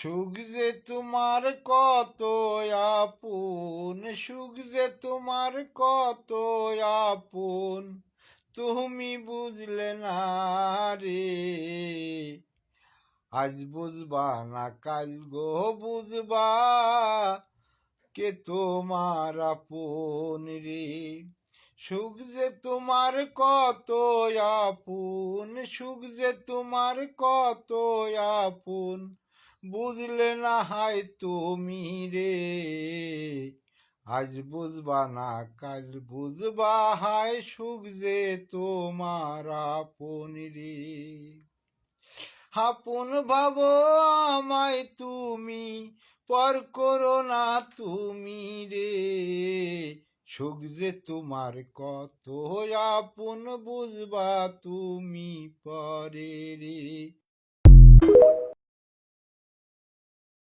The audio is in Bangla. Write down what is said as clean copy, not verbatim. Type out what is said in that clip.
সুখ যে তোমার কত আপন, সুখ যে তোমার কত আপন, তুমি বুঝলে না রে। আজ বুঝবা না কাল গো বুঝবা, কে তোমার আপন রে। সুখ যে তোমার কত আপন, সুখ যে তোমার কত আপন, বুঝলে না হায় তুমি রে। আজ বুঝবা না কাল বুঝবা, হায় সুখ যে তোমার আপন রে। আপন ভাবো আমায় তুমি, পর করো না তুমি রে। সুখ যে তোমার কত আপন, বুঝবা তুমি পরে রে।